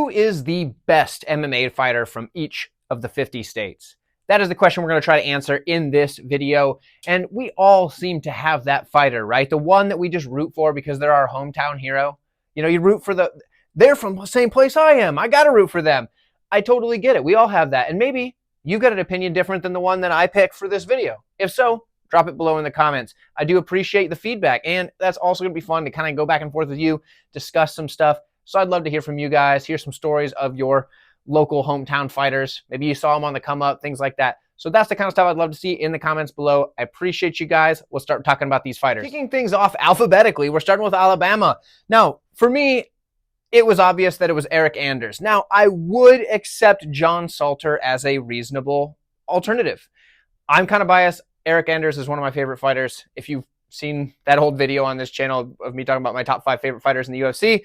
Who is the best MMA fighter from each of the 50 states? That is the question we're going to try to answer in this video. And we all seem to have that fighter, right? The one that we just root for because they're our hometown hero. You know, you root for they're from the same place I am. I got to root for them. I totally get it. We all have that. And maybe you've got an opinion different than the one that I picked for this video. If so, drop it below in the comments. I do appreciate the feedback. And that's also going to be fun to kind of go back and forth with you, discuss some stuff. So I'd love to hear from you guys, hear some stories of your local hometown fighters. Maybe you saw them on the come up, things like that. So that's the kind of stuff I'd love to see in the comments below. I appreciate you guys. We'll start talking about these fighters. Kicking things off alphabetically, we're starting with Alabama. Now, for me, it was obvious that it was Eric Anders. Now, I would accept John Salter as a reasonable alternative. I'm kind of biased. Eric Anders is one of my favorite fighters. If you've seen that old video on this channel of me talking about my top 5 favorite fighters in the UFC,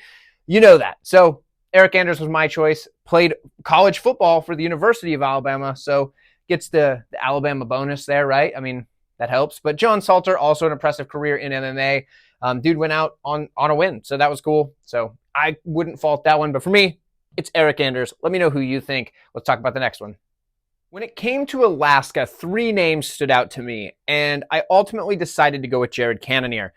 you know that. So Eric Anders was my choice. Played college football for the University of Alabama, so gets the Alabama bonus there, right? I mean, that helps. But John Salter, also an impressive career in MMA. Dude went out on a win, so that was cool. So I wouldn't fault that one. But for me, it's Eric Anders. Let me know who you think. Let's talk about the next one. When it came to Alaska, 3 names stood out to me, and I ultimately decided to go with Jared Cannonier.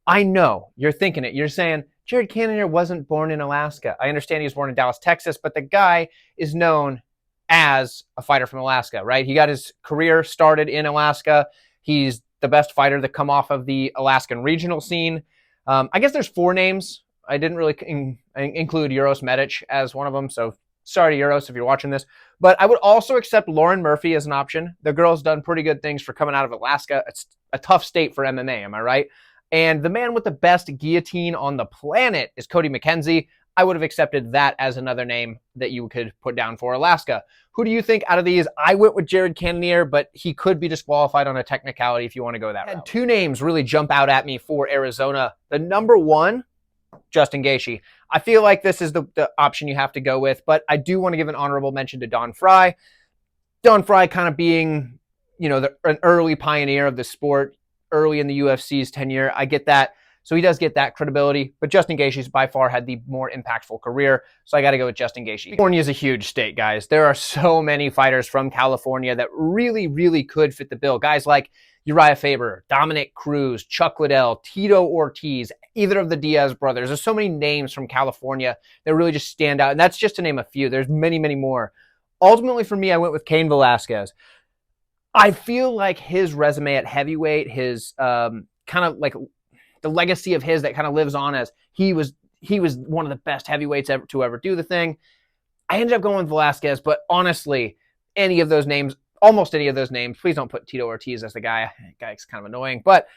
I know, you're thinking it. You're saying, Jared Cannonier wasn't born in Alaska. I understand he was born in Dallas, Texas, but the guy is known as a fighter from Alaska, right? He got his career started in Alaska. He's the best fighter to come off of the Alaskan regional scene. I guess there's 4 names. I didn't really include Uros Medic as one of them, so sorry to Uros if you're watching this. But I would also accept Lauren Murphy as an option. The girl's done pretty good things for coming out of Alaska. It's a tough state for MMA, am I right? And the man with the best guillotine on the planet is Cody McKenzie. I would have accepted that as another name that you could put down for Alaska. Who do you think out of these? I went with Jared Cannonier, but he could be disqualified on a technicality if you want to go that route. 2 names really jump out at me for Arizona. The number 1, Justin Gaethje. I feel like this is the option you have to go with, but I do want to give an honorable mention to Don Frye. Don Frye kind of being, you know, an early pioneer of the sport, early in the UFC's tenure. I get that. So he does get that credibility, but Justin Gaethje's by far had the more impactful career. So I got to go with Justin Gaethje. California is a huge state, guys. There are so many fighters from California that really, really could fit the bill. Guys like Uriah Faber, Dominic Cruz, Chuck Liddell, Tito Ortiz, either of the Diaz brothers. There's so many names from California that really just stand out. And that's just to name a few. There's many, many more. Ultimately, for me, I went with Cain Velasquez. I feel like his resume at heavyweight, his kind of like the legacy of his that kind of lives on as he was one of the best heavyweights ever to ever do the thing. I ended up going with Velasquez, but honestly, any of those names, almost any of those names, please don't put Tito Ortiz as the guy. That guy's kind of annoying, but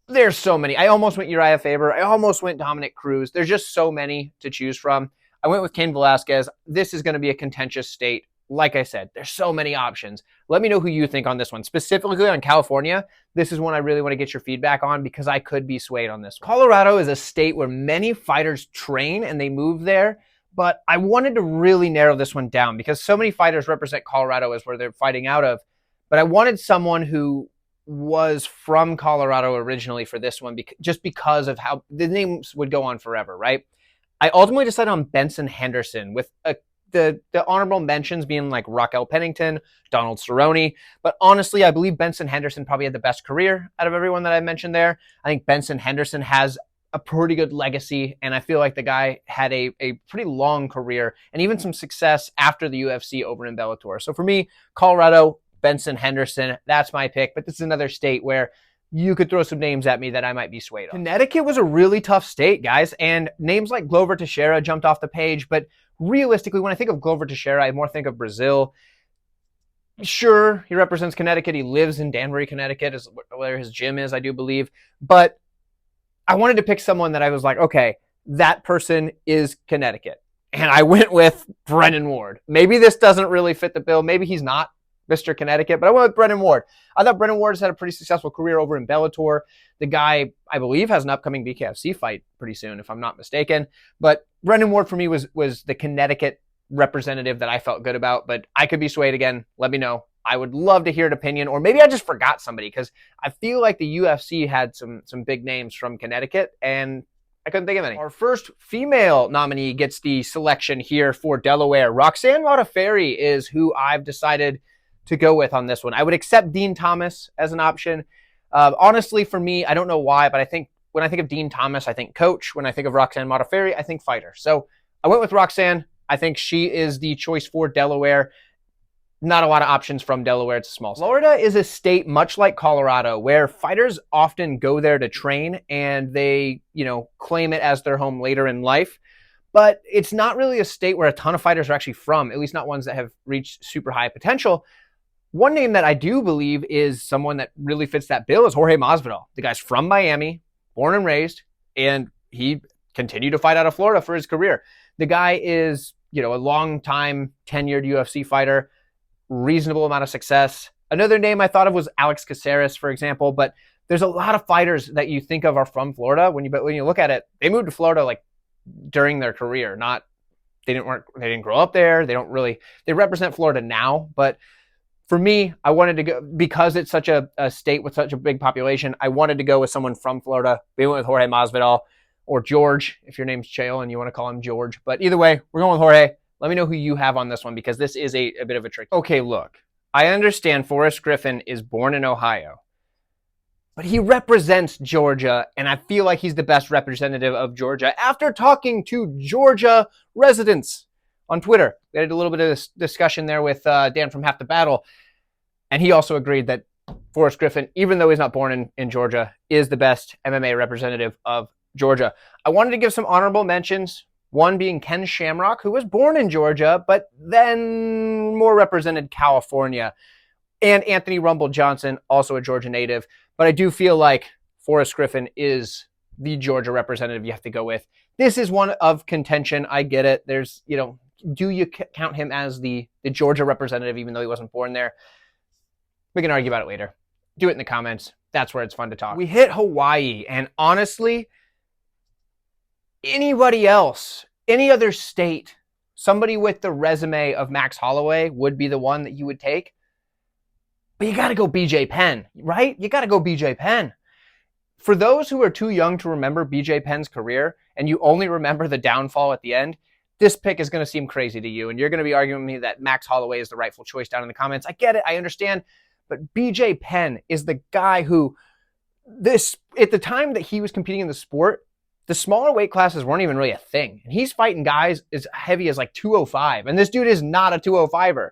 there's so many. I almost went Uriah Faber. I almost went Dominic Cruz. There's just so many to choose from. I went with Cain Velasquez. This is going to be a contentious state. Like I said, there's so many options. Let me know who you think on this one. Specifically on California, this is one I really want to get your feedback on because I could be swayed on this one. Colorado is a state where many fighters train and they move there, but I wanted to really narrow this one down because so many fighters represent Colorado as where they're fighting out of, but I wanted someone who was from Colorado originally for this one just because of how the names would go on forever, right? I ultimately decided on Benson Henderson with the honorable mentions being like Raquel Pennington, Donald Cerrone. But honestly, I believe Benson Henderson probably had the best career out of everyone that I mentioned there. I think Benson Henderson has a pretty good legacy, and I feel like the guy had a pretty long career and even some success after the UFC over in Bellator. So for me, Colorado, Benson Henderson, that's my pick. But this is another state where you could throw some names at me that I might be swayed on. Connecticut was a really tough state, guys, and names like Glover Teixeira jumped off the page, but realistically, when I think of Glover Teixeira, I more think of Brazil. Sure, he represents Connecticut. He lives in Danbury, Connecticut, is where his gym is, I do believe. But I wanted to pick someone that I was like, okay, that person is Connecticut. And I went with Brennan Ward. Maybe this doesn't really fit the bill. Maybe he's not Mr. Connecticut, but I went with Brennan Ward. I thought Brennan Ward has had a pretty successful career over in Bellator. The guy, I believe, has an upcoming BKFC fight pretty soon, if I'm not mistaken. But Brennan Ward for me was the Connecticut representative that I felt good about, but I could be swayed again. Let me know. I would love to hear an opinion, or maybe I just forgot somebody because I feel like the UFC had some big names from Connecticut, and I couldn't think of any. Our first female nominee gets the selection here for Delaware. Roxanne Modafferi is who I've decided to go with on this one. I would accept Dean Thomas as an option. Honestly, for me, I don't know why, but I think when I think of Dean Thomas, I think coach. When I think of Roxanne Modafferi, I think fighter. So I went with Roxanne. I think she is the choice for Delaware. Not a lot of options from Delaware. It's a small state. Florida is a state much like Colorado where fighters often go there to train and they, claim it as their home later in life. But it's not really a state where a ton of fighters are actually from, at least not ones that have reached super high potential. One name that I do believe is someone that really fits that bill is Jorge Masvidal. The guy's from Miami, born and raised, and he continued to fight out of Florida for his career. The guy is, a long-time tenured UFC fighter, reasonable amount of success. Another name I thought of was Alex Caceres, for example, but there's a lot of fighters that you think of are from Florida. When you look at it, they moved to Florida like during their career, they didn't grow up there. They represent Florida now, but for me, I wanted to go, because it's such a state with such a big population, I wanted to go with someone from Florida. We went with Jorge Masvidal, or George, if your name's Chael and you want to call him George. But either way, we're going with Jorge. Let me know who you have on this one, because this is a bit of a trick. Okay, look, I understand Forrest Griffin is born in Ohio, but he represents Georgia, and I feel like he's the best representative of Georgia after talking to Georgia residents on Twitter. We had a little bit of this discussion there with Dan from Half the Battle, and he also agreed that Forrest Griffin, even though he's not born in Georgia, is the best MMA representative of Georgia. I wanted to give some honorable mentions, one being Ken Shamrock, who was born in Georgia, but then more represented California, and Anthony Rumble Johnson, also a Georgia native. But I do feel like Forrest Griffin is the Georgia representative you have to go with. This is one of contention. I get it. There's, do you count him as the Georgia representative, even though he wasn't born there? We can argue about it later. Do it in the comments. That's where it's fun to talk. We hit Hawaii, and honestly, anybody else, any other state, somebody with the resume of Max Holloway would be the one that you would take. But you got to go BJ Penn, right? You got to go BJ Penn. For those who are too young to remember BJ Penn's career, and you only remember the downfall at the end, this pick is going to seem crazy to you, and you're going to be arguing with me that Max Holloway is the rightful choice down in the comments. I get it. I understand. But BJ Penn is the guy who, at the time that he was competing in the sport, the smaller weight classes weren't even really a thing. And he's fighting guys as heavy as like 205. And this dude is not a 205er.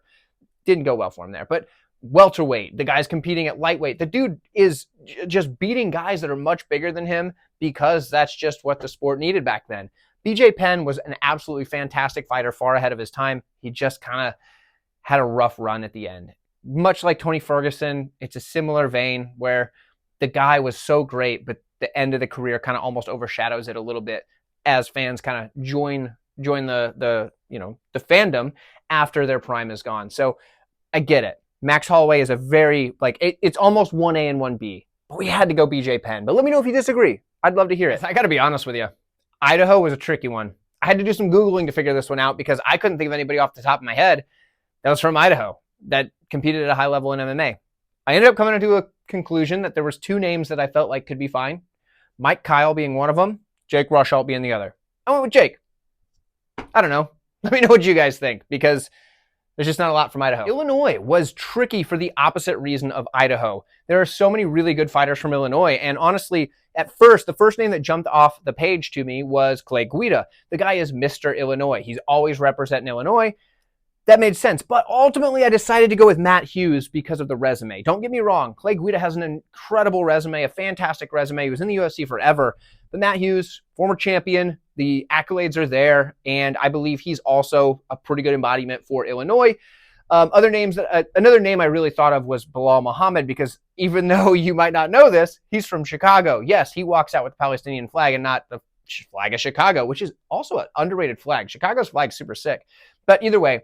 Didn't go well for him there. But welterweight, the guy's competing at lightweight. The dude is just beating guys that are much bigger than him, because that's just what the sport needed back then. BJ Penn was an absolutely fantastic fighter, far ahead of his time. He just kind of had a rough run at the end. Much like Tony Ferguson, it's a similar vein where the guy was so great, but the end of the career kind of almost overshadows it a little bit as fans kind of join the fandom after their prime is gone. So I get it. Max Holloway is a very, it's almost 1A and 1B. But we had to go BJ Penn. But let me know if you disagree. I'd love to hear it. I got to be honest with you. Idaho was a tricky one. I had to do some Googling to figure this one out, because I couldn't think of anybody off the top of my head that was from Idaho that competed at a high level in MMA. I ended up coming to a conclusion that there was two names that I felt like could be fine. Mike Kyle being one of them, Jake Rushalt being the other. I went with Jake. I don't know. Let me know what you guys think, because there's just not a lot from Idaho. Illinois was tricky for the opposite reason of Idaho. There are so many really good fighters from Illinois, and honestly, at first, the first name that jumped off the page to me was Clay Guida. The guy is Mr. Illinois. He's always representing Illinois. That made sense. But ultimately, I decided to go with Matt Hughes because of the resume. Don't get me wrong. Clay Guida has an incredible resume, a fantastic resume. He was in the UFC forever. But Matt Hughes, former champion, the accolades are there, and I believe he's also a pretty good embodiment for Illinois. Another name I really thought of was Bilal Muhammad, because even though you might not know this, he's from Chicago. Yes, he walks out with the Palestinian flag and not the flag of Chicago, which is also an underrated flag. Chicago's flag's super sick. But either way,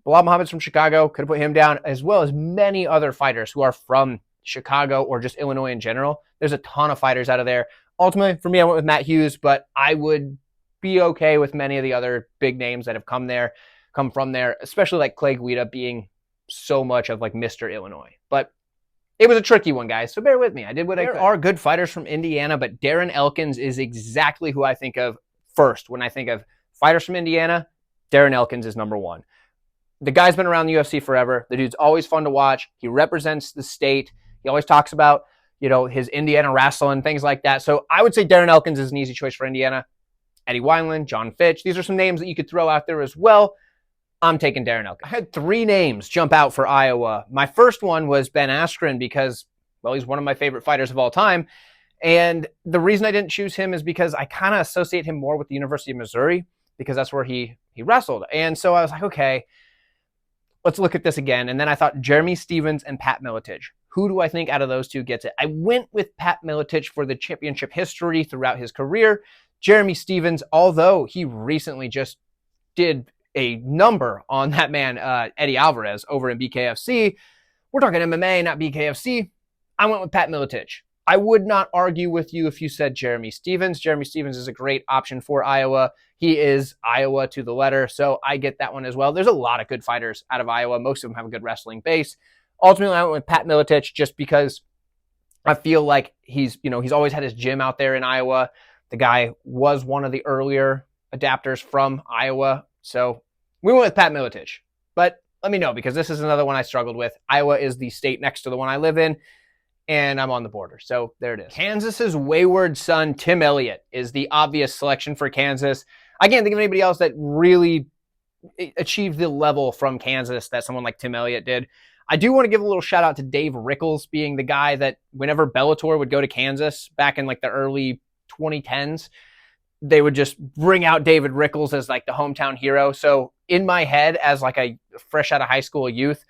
Bilal Muhammad's from Chicago. Could have put him down, as well as many other fighters who are from Chicago or just Illinois in general. There's a ton of fighters out of there. Ultimately, for me, I went with Matt Hughes, but I would be okay with many of the other big names that have come from there, especially like Clay Guida being so much of like Mr. Illinois. But It was a tricky one, guys, so bear with me. I did what I could. There are good fighters from Indiana, but Darren Elkins is exactly who I think of first. When I think of fighters from Indiana, Darren Elkins is number one. The guy's been around the UFC forever. The dude's always fun to watch. He represents the state. He always talks about, his Indiana wrestling, things like that. So I would say Darren Elkins is an easy choice for Indiana. Eddie Wineland, John Fitch. These are some names that you could throw out there as well. I'm taking Darren Elkins. I had 3 names jump out for Iowa. My first one was Ben Askren because, well, he's one of my favorite fighters of all time. And the reason I didn't choose him is because I kind of associate him more with the University of Missouri because that's where he wrestled. And so I was like, okay, let's look at this again. And then I thought Jeremy Stephens and Pat Miletich. Who do I think out of those two gets it? I went with Pat Miletich for the championship history throughout his career. Jeremy Stephens, although he recently just did a number on that man, Eddie Alvarez, over in BKFC. We're talking MMA, not BKFC. I went with Pat Miletich. I would not argue with you if you said Jeremy Stephens. Jeremy Stephens is a great option for Iowa. He is Iowa to the letter, so I get that one as well. There's a lot of good fighters out of Iowa. Most of them have a good wrestling base. Ultimately, I went with Pat Miletich just because I feel like he's always had his gym out there in Iowa. The guy was one of the earlier adapters from Iowa, so we went with Pat Miletich. But let me know, because this is another one I struggled with. Iowa is the state next to the one I live in, and I'm on the border. So there it is. Kansas's wayward son, Tim Elliott, is the obvious selection for Kansas. I can't think of anybody else that really achieved the level from Kansas that someone like Tim Elliott did. I do want to give a little shout out to Dave Rickles being the guy that whenever Bellator would go to Kansas back in like the early 2010s, they would just bring out David Rickles as like the hometown hero. So in my head, as like a fresh out of high school youth,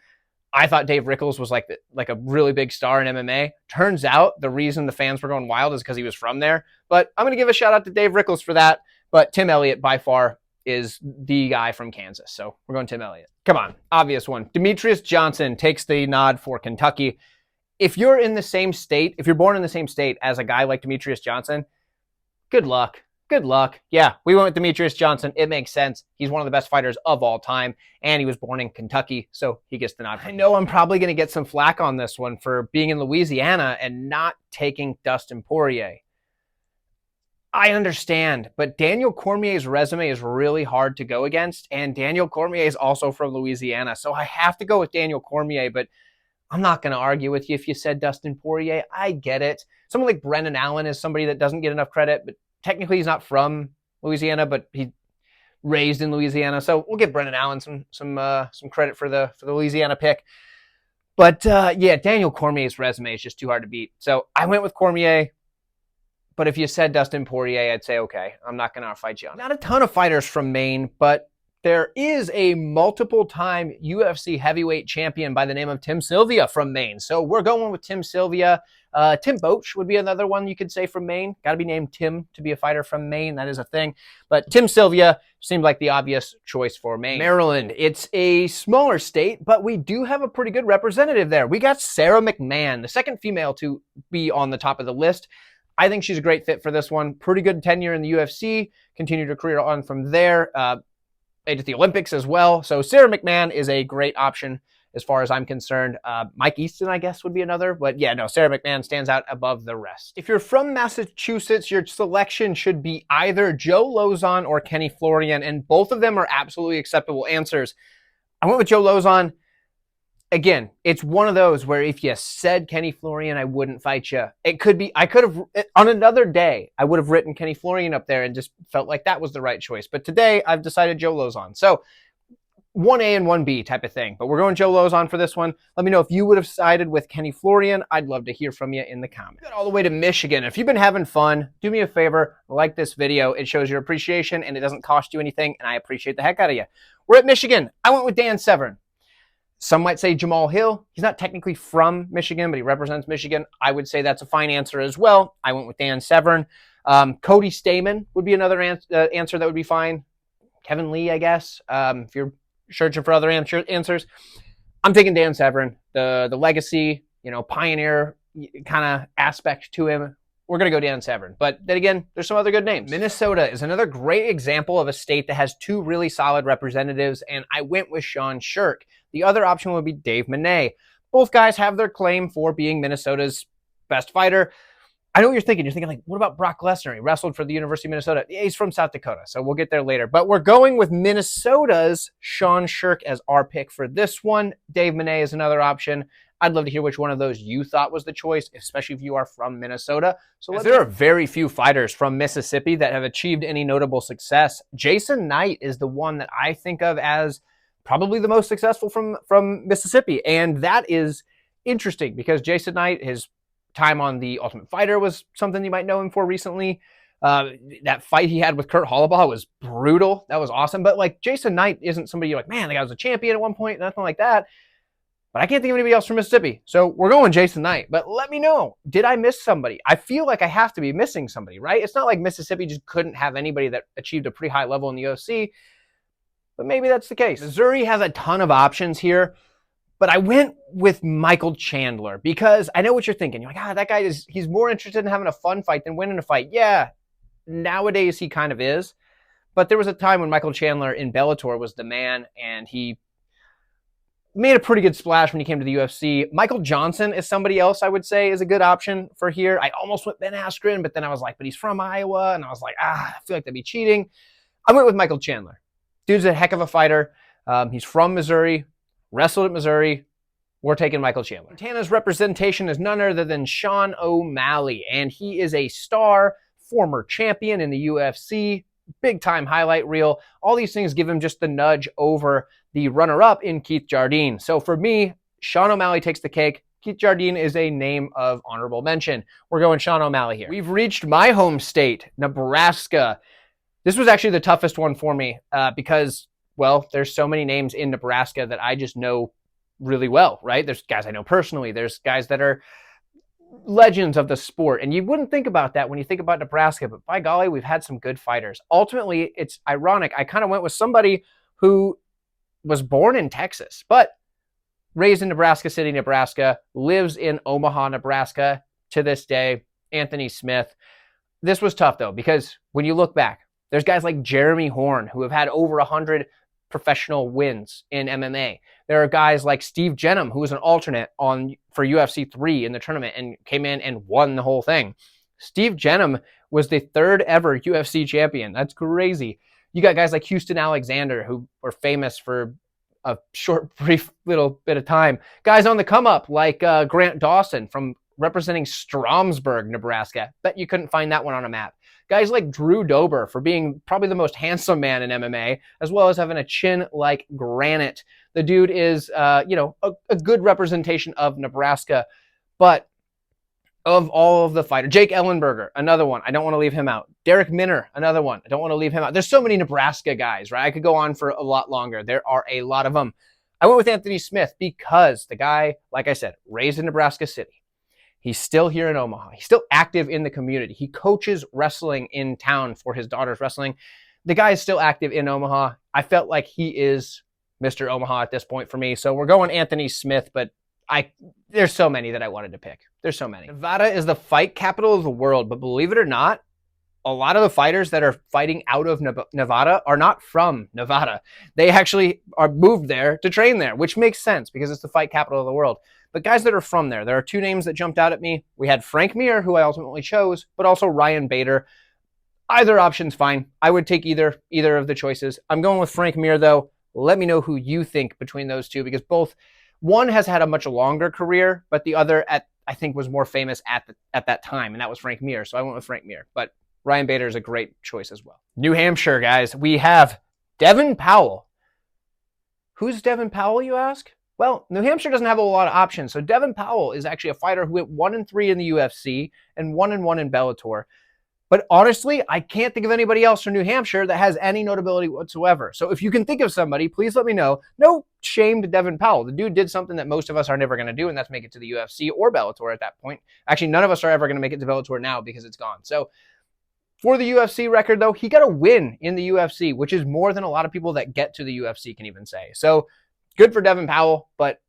I thought Dave Rickles was like a really big star in MMA. Turns out the reason the fans were going wild is because he was from there. But I'm going to give a shout out to Dave Rickles for that. But Tim Elliott by far is the guy from Kansas. So we're going Tim Elliott. Come on, obvious one. Demetrius Johnson takes the nod for Kentucky. If you're in the same state, if you're born in the same state as a guy like Demetrius Johnson, good luck. Good luck. Yeah, we went with Demetrius Johnson. It makes sense. He's one of the best fighters of all time, and he was born in Kentucky, so he gets the nod. I know I'm probably going to get some flack on this one for being in Louisiana and not taking Dustin Poirier. I understand, but Daniel Cormier's resume is really hard to go against, and Daniel Cormier is also from Louisiana, so I have to go with Daniel Cormier, but I'm not going to argue with you if you said Dustin Poirier. I get it. Someone like Brendan Allen is somebody that doesn't get enough credit, but technically he's not from Louisiana, but he raised in Louisiana, so we'll give Brendan Allen some credit for the Louisiana pick. But yeah, Daniel Cormier's resume is just too hard to beat, so I went with Cormier. But if you said Dustin Poirier, I'd say, okay, I'm not going to fight you on it. Not a ton of fighters from Maine, but there is a multiple-time UFC heavyweight champion by the name of Tim Sylvia from Maine. So we're going with Tim Sylvia. Tim Boach would be another one you could say from Maine. Got to be named Tim to be a fighter from Maine. That is a thing. But Tim Sylvia seemed like the obvious choice for Maine. Maryland, it's a smaller state, but we do have a pretty good representative there. We got Sarah McMahon, the second female to be on the top of the list. I think she's a great fit for this one. Pretty good tenure in the UFC. Continued her career on from there. Made it to the Olympics as well. So Sarah McMahon is a great option as far as I'm concerned. Mike Easton, I guess, would be another. But yeah, no, Sarah McMahon stands out above the rest. If you're from Massachusetts, your selection should be either Joe Lauzon or Kenny Florian, and both of them are absolutely acceptable answers. I went with Joe Lauzon. Again, it's one of those where if you said Kenny Florian, I wouldn't fight you. It could be, I could have, on another day, I would have written Kenny Florian up there and just felt like that was the right choice. But today, I've decided Joe Lauzon. So, 1A and 1B type of thing. But we're going Joe Lauzon for this one. Let me know if you would have sided with Kenny Florian. I'd love to hear from you in the comments. Got all the way to Michigan. If you've been having fun, do me a favor, like this video. It shows your appreciation, and it doesn't cost you anything, and I appreciate the heck out of you. We're at Michigan. I went with Dan Severn. Some might say Jamal Hill. He's not technically from Michigan, but he represents Michigan. I would say that's a fine answer as well. I went with Dan Severn. Cody Stamen would be another answer that would be fine. Kevin Lee, I guess, if you're searching for other answers. I'm taking Dan Severn. The legacy, pioneer kind of aspect to him. We're going to go Dan Severn. But then again, there's some other good names. Minnesota is another great example of a state that has two really solid representatives, and I went with Sean Shirk. The other option would be Dave Monet. Both guys have their claim for being Minnesota's best fighter. I know what you're thinking. You're thinking, like, what about Brock Lesnar? He wrestled for the University of Minnesota. Yeah, he's from South Dakota, so we'll get there later. But we're going with Minnesota's Sean Shirk as our pick for this one. Dave Monet is another option. I'd love to hear which one of those you thought was the choice, especially if you are from Minnesota. So there are very few fighters from Mississippi that have achieved any notable success. Jason Knight is the one that I think of as probably the most successful from Mississippi. And that is interesting because Jason Knight, his time on The Ultimate Fighter was something you might know him for recently. That fight he had with Kurt Hollabaugh was brutal. That was awesome. But like Jason Knight isn't somebody you're like, man, the guy was a champion at one point, nothing like that. But I can't think of anybody else from Mississippi. So we're going Jason Knight. But let me know, did I miss somebody? I feel like I have to be missing somebody, right? It's not like Mississippi just couldn't have anybody that achieved a pretty high level in the UFC. But maybe that's the case. Missouri has a ton of options here. But I went with Michael Chandler because I know what you're thinking. You're like, that guy he's more interested in having a fun fight than winning a fight. Yeah, nowadays he kind of is. But there was a time when Michael Chandler in Bellator was the man, and he made a pretty good splash when he came to the UFC. Michael Johnson is somebody else I would say is a good option for here. I almost went Ben Askren, but then I was like, but he's from Iowa. And I was like, I feel like that'd be cheating. I went with Michael Chandler. Dude's a heck of a fighter. He's from Missouri. Wrestled at Missouri. We're taking Michael Chandler. Montana's representation is none other than Sean O'Malley, and he is a star, former champion in the UFC, big-time highlight reel. All these things give him just the nudge over the runner-up in Keith Jardine. So for me, Sean O'Malley takes the cake. Keith Jardine is a name of honorable mention. We're going Sean O'Malley here. We've reached my home state, Nebraska. This was actually the toughest one for me because, well, there's so many names in Nebraska that I just know really well, right? There's guys I know personally. There's guys that are legends of the sport. And you wouldn't think about that when you think about Nebraska, but by golly, we've had some good fighters. Ultimately, it's ironic. I kind of went with somebody who was born in Texas, but raised in Nebraska City, Nebraska, lives in Omaha, Nebraska to this day, Anthony Smith. This was tough, though, because when you look back, there's guys like Jeremy Horn who have had over 100 professional wins in MMA. There are guys like Steve Jenham, who was an alternate for UFC 3 in the tournament and came in and won the whole thing. Steve Jenham was the third ever UFC champion. That's crazy. You got guys like Houston Alexander, who were famous for a short, brief little bit of time. Guys on the come up like Grant Dawson from representing Stromsburg, Nebraska. Bet you couldn't find that one on a map. Guys like Drew Dober for being probably the most handsome man in MMA, as well as having a chin like granite. The dude is, a good representation of Nebraska. But of all of the fighters, Jake Ellenberger, another one. I don't want to leave him out. Derek Minner, another one. I don't want to leave him out. There's so many Nebraska guys, right? I could go on for a lot longer. There are a lot of them. I went with Anthony Smith because the guy, like I said, raised in Nebraska City. He's still here in Omaha. He's still active in the community. He coaches wrestling in town for his daughter's wrestling. The guy is still active in Omaha. I felt like he is Mr. Omaha at this point for me. So we're going Anthony Smith, but there's so many that I wanted to pick. There's so many. Nevada is the fight capital of the world, but believe it or not, a lot of the fighters that are fighting out of Nevada are not from Nevada. They actually are moved there to train there, which makes sense because it's the fight capital of the world. But guys that are from there are two names that jumped out at me. We had Frank Mir, who I ultimately chose, but also Ryan Bader. Either option's fine. I would take either of the choices. I'm going with Frank Mir, though. Let me know who you think between those two, because one has had a much longer career, but the other, I think, was more famous at that time, and that was Frank Mir. So I went with Frank Mir. But Ryan Bader is a great choice as well. New Hampshire, guys. We have Devin Powell. Who's Devin Powell, you ask? Well, New Hampshire doesn't have a lot of options. So Devin Powell is actually a fighter who went 1-3 in the UFC and 1-1 in Bellator. But honestly, I can't think of anybody else from New Hampshire that has any notability whatsoever. So if you can think of somebody, please let me know. No shame to Devin Powell. The dude did something that most of us are never going to do, and that's make it to the UFC or Bellator at that point. Actually, none of us are ever going to make it to Bellator now because it's gone. So for the UFC record, though, he got a win in the UFC, which is more than a lot of people that get to the UFC can even say. So good for Devin Powell, but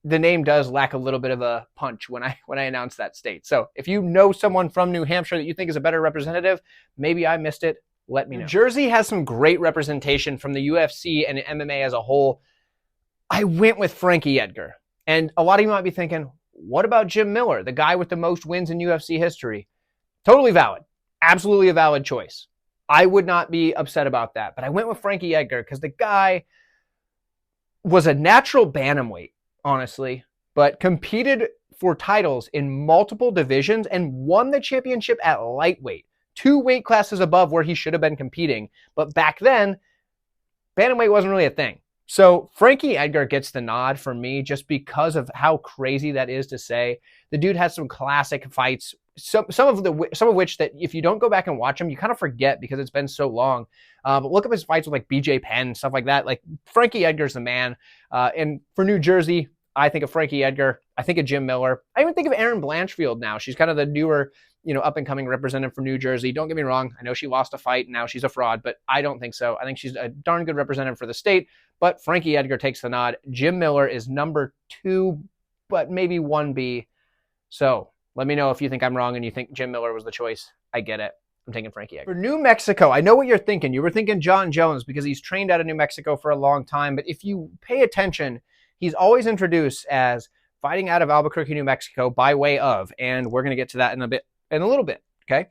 the name does lack a little bit of a punch when I announce that state. So if you know someone from New Hampshire that you think is a better representative, maybe I missed it, let me know. New Jersey has some great representation from the UFC and MMA as a whole. I went with Frankie Edgar. And a lot of you might be thinking, what about Jim Miller, the guy with the most wins in UFC history? Totally valid. Absolutely a valid choice. I would not be upset about that. But I went with Frankie Edgar because the guy was a natural bantamweight, honestly, but competed for titles in multiple divisions and won the championship at lightweight, 2 weight classes above where he should have been competing. But back then, bantamweight wasn't really a thing. So Frankie Edgar gets the nod for me just because of how crazy that is to say. The dude has some classic fights, some of which that if you don't go back and watch them, you kind of forget because it's been so long. But look up his fights with like BJ Penn, stuff like that. Like Frankie Edgar's the man. And for New Jersey, I think of Frankie Edgar. I think of Jim Miller. I even think of Erin Blanchfield now. She's kind of the newer, up and coming representative from New Jersey. Don't get me wrong. I know she lost a fight and now she's a fraud, but I don't think so. I think she's a darn good representative for the state. But Frankie Edgar takes the nod. Jim Miller is number 2, but maybe 1B. So let me know if you think I'm wrong and you think Jim Miller was the choice. I get it. I'm taking Frankie Edgar. For New Mexico, I know what you're thinking. You were thinking John Jones because he's trained out of New Mexico for a long time. But if you pay attention, he's always introduced as fighting out of Albuquerque, New Mexico by way of, and we're going to get to that in a little bit, okay?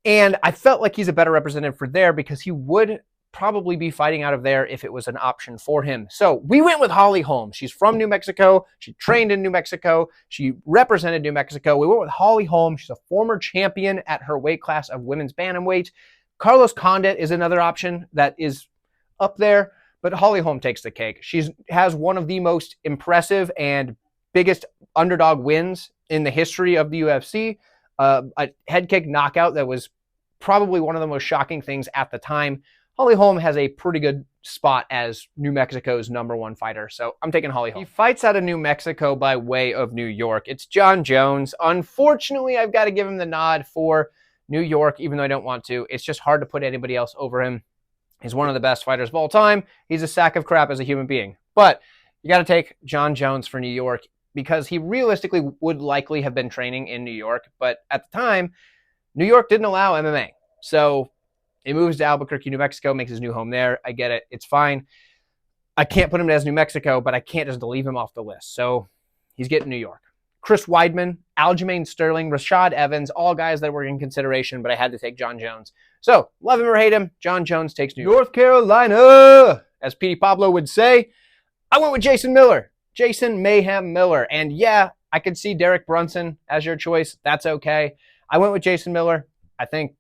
And I felt like he's a better representative for there because he would probably be fighting out of there if it was an option for him. So we went with Holly Holm. She's from New Mexico. She trained in New Mexico. She represented New Mexico. We went with Holly Holm. She's a former champion at her weight class of women's bantamweight. Carlos Condit is another option that is up there, but Holly Holm takes the cake. She has one of the most impressive and biggest underdog wins in the history of the UFC. A head kick knockout that was probably one of the most shocking things at the time. Holly Holm has a pretty good spot as New Mexico's #1 fighter, so I'm taking Holly Holm. He fights out of New Mexico by way of New York. It's John Jones. Unfortunately, I've got to give him the nod for New York, even though I don't want to. It's just hard to put anybody else over him. He's one of the best fighters of all time. He's a sack of crap as a human being. But you got to take John Jones for New York because he realistically would likely have been training in New York. But at the time, New York didn't allow MMA. So he moves to Albuquerque, New Mexico, makes his new home there. I get it. It's fine. I can't put him as New Mexico, but I can't just leave him off the list. So he's getting New York. Chris Weidman, Aljamain Sterling, Rashad Evans, all guys that were in consideration, but I had to take John Jones. So love him or hate him, John Jones takes New York. North Carolina, as Petey Pablo would say, I went with Jason Miller. Jason Mayhem Miller. And yeah, I could see Derek Brunson as your choice. That's okay. I went with Jason Miller. I think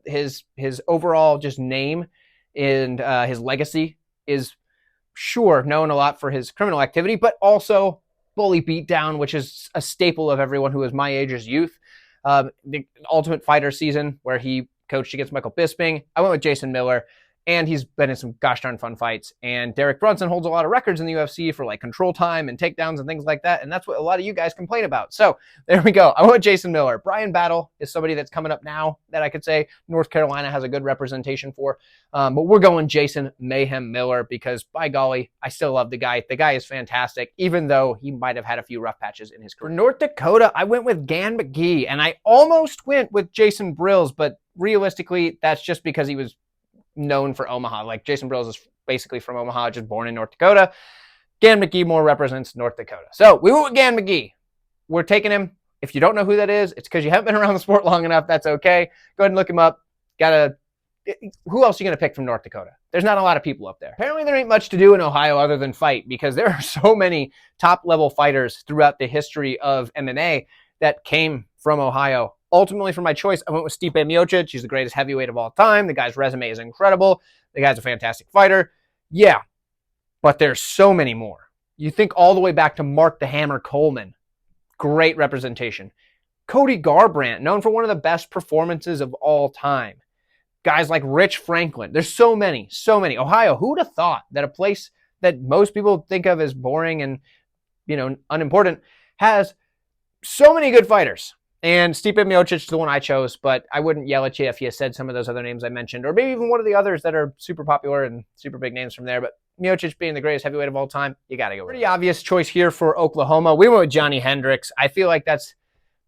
his overall just name and his legacy is sure known a lot for his criminal activity, but also bully beatdown, which is a staple of everyone who was my age's youth. The Ultimate Fighter season where he coached against Michael Bisping. I went with Jason Miller. And he's been in some gosh darn fun fights. And Derek Brunson holds a lot of records in the UFC for like control time and takedowns and things like that. And that's what a lot of you guys complain about. So there we go. I went with Jason Miller. Brian Battle is somebody that's coming up now that I could say North Carolina has a good representation for. But we're going Jason Mayhem Miller because by golly, I still love the guy. The guy is fantastic, even though he might have had a few rough patches in his career. For North Dakota, I went with Gan McGee. And I almost went with Jason Brills, but realistically, that's just because he was known for Omaha. Like Jason Brills is basically from Omaha, just born in North Dakota. Gan McGee more represents North Dakota. So we went with Gan McGee. We're taking him. If you don't know who that is, it's because you haven't been around the sport long enough. That's okay. Go ahead and look him up. Who else are you going to pick from North Dakota? There's not a lot of people up there. Apparently there ain't much to do in Ohio other than fight because there are so many top level fighters throughout the history of MMA that came from Ohio. Ultimately, for my choice, I went with Stipe Miocic. He's the greatest heavyweight of all time. The guy's resume is incredible. The guy's a fantastic fighter. Yeah, but there's so many more. You think all the way back to Mark the Hammer Coleman. Great representation. Cody Garbrandt, known for one of the best performances of all time. Guys like Rich Franklin. There's so many, so many. Ohio, who would have thought that a place that most people think of as boring and, unimportant has so many good fighters. And Stipe Miocic is the one I chose, but I wouldn't yell at you if you said some of those other names I mentioned, or maybe even one of the others that are super popular and super big names from there. But Miocic being the greatest heavyweight of all time, you got to go with it. Pretty obvious choice here for Oklahoma. We went with Johnny Hendricks. I feel like that's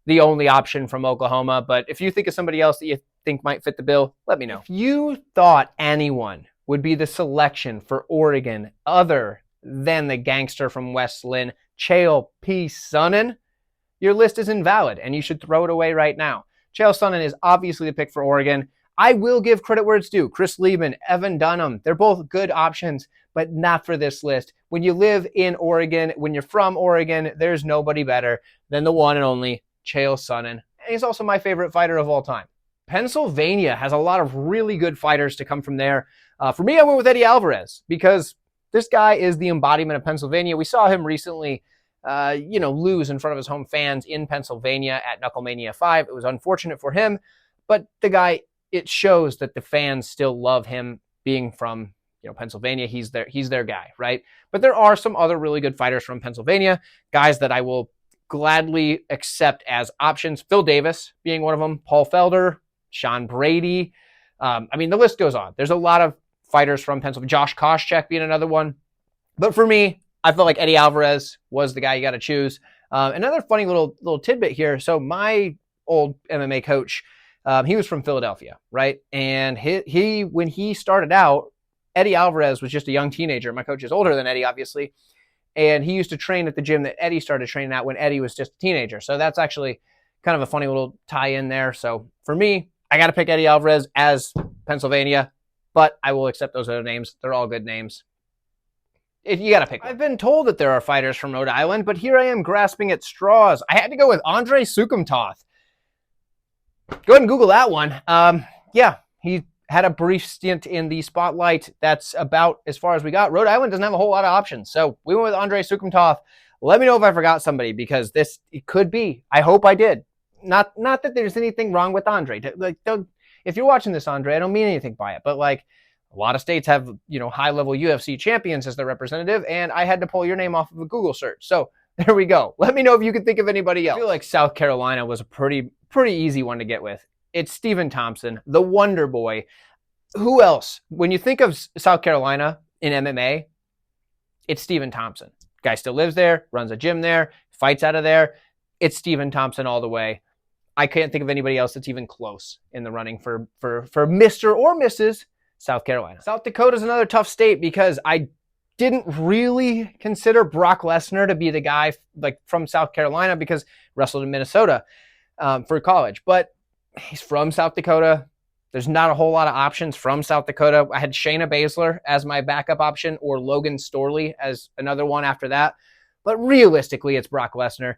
the only option from Oklahoma, but if you think of somebody else that you think might fit the bill, let me know. If you thought anyone would be the selection for Oregon other than the gangster from West Lynn, Chael P. Sonnen, your list is invalid and you should throw it away right now. Chael Sonnen is obviously the pick for Oregon. I will give credit where it's due. Chris Lieben, Evan Dunham, they're both good options, but not for this list. When you live in Oregon, when you're from Oregon, there's nobody better than the one and only Chael Sonnen. And he's also my favorite fighter of all time. Pennsylvania has a lot of really good fighters to come from there. For me, I went with Eddie Alvarez because this guy is the embodiment of Pennsylvania. We saw him recently lose in front of his home fans in Pennsylvania at Knucklemania 5. It was unfortunate for him, but the guy, it shows that the fans still love him being from, Pennsylvania. He's their guy, right? But there are some other really good fighters from Pennsylvania, guys that I will gladly accept as options. Phil Davis being one of them, Paul Felder, Sean Brady. The list goes on. There's a lot of fighters from Pennsylvania. Josh Koscheck being another one. But for me, I felt like Eddie Alvarez was the guy you got to choose. Another funny little tidbit here. So my old MMA coach, he was from Philadelphia, right? And he when he started out, Eddie Alvarez was just a young teenager. My coach is older than Eddie, obviously. And he used to train at the gym that Eddie started training at when Eddie was just a teenager. So that's actually kind of a funny little tie-in there. So for me, I got to pick Eddie Alvarez as Pennsylvania, but I will accept those other names. They're all good names. You got to pick one. I've been told that there are fighters from Rhode Island, but here I am grasping at straws. I had to go with Andrei Sukumtoth. Go ahead and Google that one. He had a brief stint in the spotlight. That's about as far as we got. Rhode Island doesn't have a whole lot of options. So we went with Andrei Sukumtoth. Let me know if I forgot somebody because it could be. I hope I did. Not that there's anything wrong with Andre. If you're watching this, Andre, I don't mean anything by it. But a lot of states have, high-level UFC champions as their representative, and I had to pull your name off of a Google search. So there we go. Let me know if you can think of anybody else. I feel like South Carolina was a pretty easy one to get with. It's Stephen Thompson, the Wonder Boy. Who else? When you think of South Carolina in MMA, it's Stephen Thompson. Guy still lives there, runs a gym there, fights out of there. It's Stephen Thompson all the way. I can't think of anybody else that's even close in the running for Mr. or Mrs. South Carolina. South Dakota is another tough state because I didn't really consider Brock Lesnar to be the guy from South Carolina because he wrestled in Minnesota for college. But he's from South Dakota. There's not a whole lot of options from South Dakota. I had Shayna Baszler as my backup option or Logan Storley as another one after that. But realistically, it's Brock Lesnar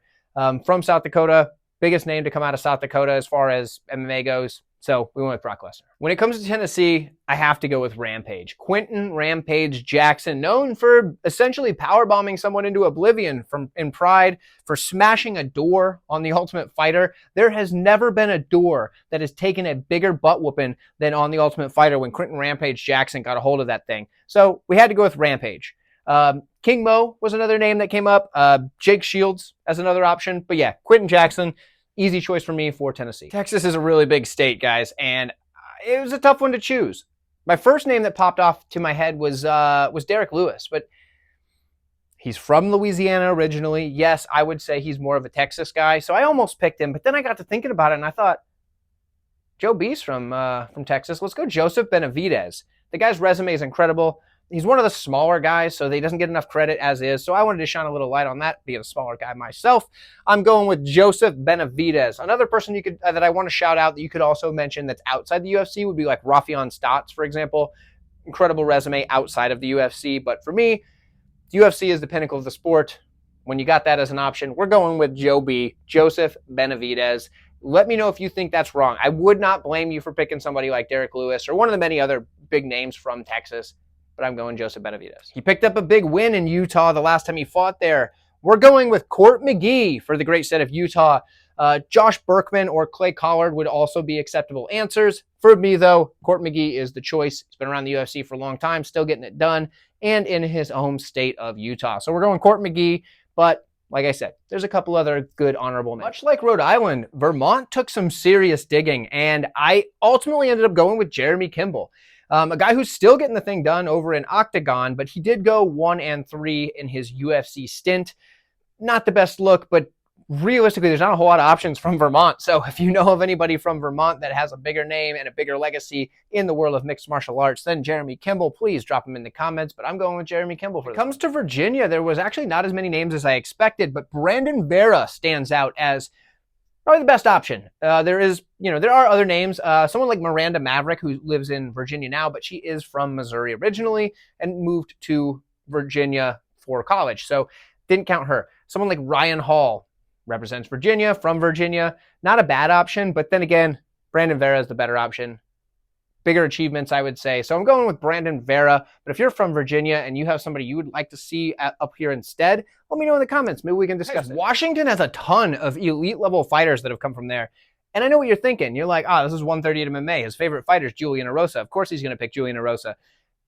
from South Dakota. Biggest name to come out of South Dakota as far as MMA goes. So we went with Brock Lesnar. When it comes to Tennessee, I have to go with Rampage. Quentin Rampage Jackson, known for essentially powerbombing someone into oblivion in Pride, for smashing a door on The Ultimate Fighter. There has never been a door that has taken a bigger butt whooping than on The Ultimate Fighter when Quentin Rampage Jackson got a hold of that thing. So we had to go with Rampage. King Mo was another name that came up. Jake Shields as another option. But yeah, Quentin Jackson, easy choice for me for Tennessee. Texas is a really big state, guys, and it was a tough one to choose. My first name that popped off to my head was Derek Lewis, but he's from Louisiana originally. Yes, I would say he's more of a Texas guy, so I almost picked him, but then I got to thinking about it, and I thought, Joe B's from Texas. Let's go Joseph Benavidez. The guy's resume is incredible. He's one of the smaller guys, so he doesn't get enough credit as is. So I wanted to shine a little light on that, being a smaller guy myself. I'm going with Joseph Benavidez. Another person that I want to shout out that you could also mention that's outside the UFC would be like Rafion Stotts, for example. Incredible resume outside of the UFC. But for me, the UFC is the pinnacle of the sport. When you got that as an option, we're going with Joe B, Joseph Benavidez. Let me know if you think that's wrong. I would not blame you for picking somebody like Derek Lewis or one of the many other big names from Texas. But I'm going Joseph Benavidez. He picked up a big win in Utah the last time he fought there. We're going with Court McGee for the great state of Utah. Josh Berkman or Clay Collard would also be acceptable answers. For me, though, Court McGee is the choice. He's been around the UFC for a long time, still getting it done, and in his home state of Utah. So we're going Court McGee, but like I said, there's a couple other good honorable mentions. Much like Rhode Island, Vermont took some serious digging, and I ultimately ended up going with Jeremy Kimball. A guy who's still getting the thing done over in Octagon, but he did go 1-3 in his UFC stint. Not the best look, but realistically, there's not a whole lot of options from Vermont. So if you know of anybody from Vermont that has a bigger name and a bigger legacy in the world of mixed martial arts than Jeremy Kimball, please drop them in the comments. But I'm going with Jeremy Kimball. When it comes to Virginia, there was actually not as many names as I expected, but Brandon Vera stands out as probably the best option. There are other names. Someone like Miranda Maverick, who lives in Virginia now, but she is from Missouri originally and moved to Virginia for college. So didn't count her. Someone like Ryan Hall represents Virginia, from Virginia. Not a bad option, but then again, Brandon Vera is the better option. Bigger achievements, I would say. So I'm going with Brandon Vera. But if you're from Virginia and you have somebody you would like to see up here instead, let me know in the comments. Maybe we can discuss it. Washington has a ton of elite level fighters that have come from there. And I know what you're thinking. You're like, this is 138 MMA. His favorite fighter is Julian Erosa. Of course he's going to pick Julian Erosa.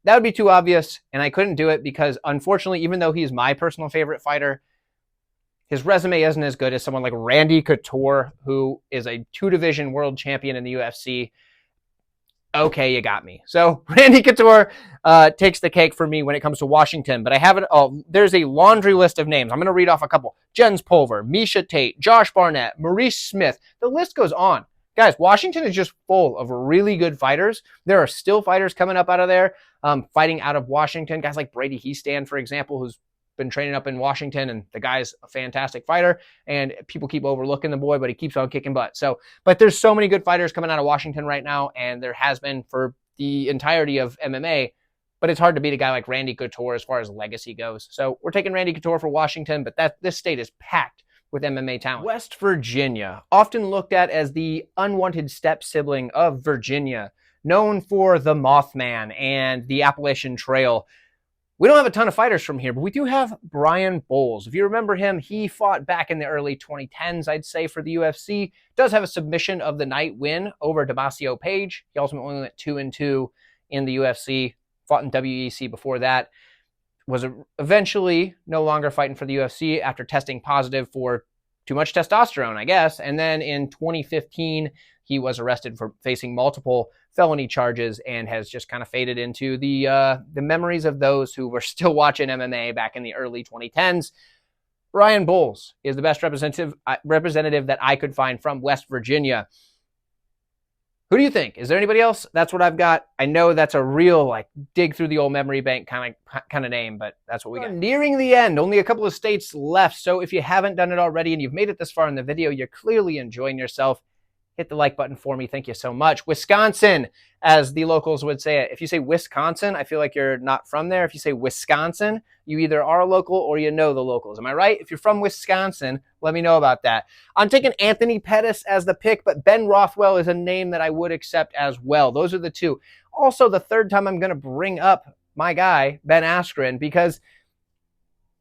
That would be too obvious, and I couldn't do it because, unfortunately, even though he's my personal favorite fighter, his resume isn't as good as someone like Randy Couture, who is a 2-division world champion in the UFC. Okay, you got me. So Randy Couture takes the cake for me when it comes to Washington, but I have it. There's a laundry list of names. I'm going to read off a couple. Jens Pulver, Misha Tate, Josh Barnett, Maurice Smith. The list goes on. Guys, Washington is just full of really good fighters. There are still fighters coming up out of there, fighting out of Washington. Guys like Brady Heastand, for example, who's been training up in Washington, and the guy's a fantastic fighter, and people keep overlooking the boy, but he keeps on kicking butt. So, but there's so many good fighters coming out of Washington right now, and there has been for the entirety of MMA, but it's hard to beat a guy like Randy Couture as far as legacy goes. So we're taking Randy Couture for Washington, but this state is packed with MMA talent. West Virginia, often looked at as the unwanted step sibling of Virginia, known for the Mothman and the Appalachian Trail. We don't have a ton of fighters from here, but we do have Brian Bowles. If you remember him, he fought back in the early 2010s, I'd say, for the UFC. Does have a submission of the night win over Damasio Page. He ultimately went 2-2 in the UFC, fought in WEC before that. Was eventually no longer fighting for the UFC after testing positive for too much testosterone, I guess. And then in 2015, he was arrested for facing multiple felony charges and has just kind of faded into the memories of those who were still watching MMA back in the early 2010s. Brian Bowles is the best representative that I could find from West Virginia. Who do you think? Is there anybody else? That's what I've got. I know that's a real dig through the old memory bank kind of name, but that's what we got. Nearing the end, only a couple of states left. So if you haven't done it already and you've made it this far in the video, you're clearly enjoying yourself. Hit the like button for me. Thank you so much. Wisconsin, as the locals would say it. If you say Wisconsin, I feel like you're not from there. If you say Wisconsin, you either are a local or you know the locals. Am I right? If you're from Wisconsin, let me know about that. I'm taking Anthony Pettis as the pick, but Ben Rothwell is a name that I would accept as well. Those are the two. Also, the third time I'm going to bring up my guy, Ben Askren, because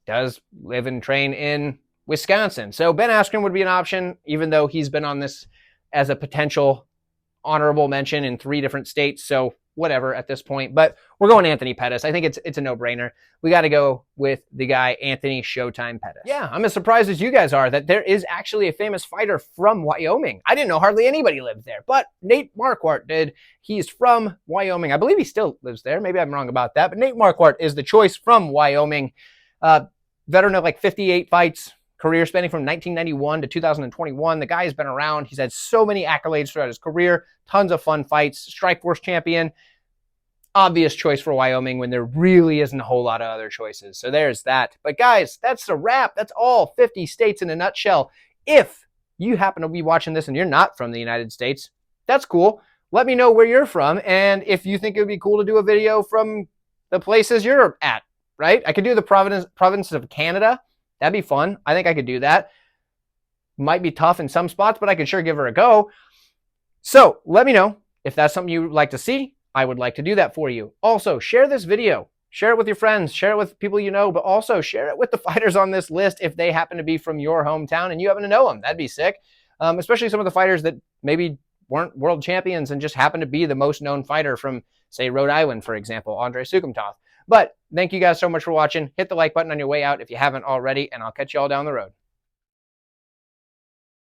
he does live and train in Wisconsin. So Ben Askren would be an option, even though he's been on this as a potential honorable mention in 3 different states. So whatever at this point, but we're going Anthony Pettis. I think it's a no-brainer. We got to go with the guy, Anthony Showtime Pettis. Yeah, I'm as surprised as you guys are that there is actually a famous fighter from Wyoming. I didn't know hardly anybody lived there, but Nate Marquardt did. He's from Wyoming. I believe he still lives there. Maybe I'm wrong about that, but Nate Marquardt is the choice from Wyoming. Veteran of 58 fights, career spanning from 1991 to 2021. The guy has been around. He's had so many accolades throughout his career, tons of fun fights, Strikeforce champion. Obvious choice for Wyoming when there really isn't a whole lot of other choices. So there's that. But guys, that's a wrap. That's all 50 states in a nutshell. If you happen to be watching this and you're not from the United States, that's cool. Let me know where you're from and if you think it would be cool to do a video from the places you're at, right? I could do the provinces of Canada. That'd be fun. I think I could do that. Might be tough in some spots, but I could sure give her a go. So let me know if that's something you would like to see. I would like to do that for you. Also, share this video. Share it with your friends. Share it with people you know, but also share it with the fighters on this list if they happen to be from your hometown and you happen to know them. That'd be sick. Especially some of the fighters that maybe weren't world champions and just happen to be the most known fighter from, say, Rhode Island, for example, Andrei Sukumtov. But thank you guys so much for watching. Hit the like button on your way out if you haven't already, and I'll catch you all down the road.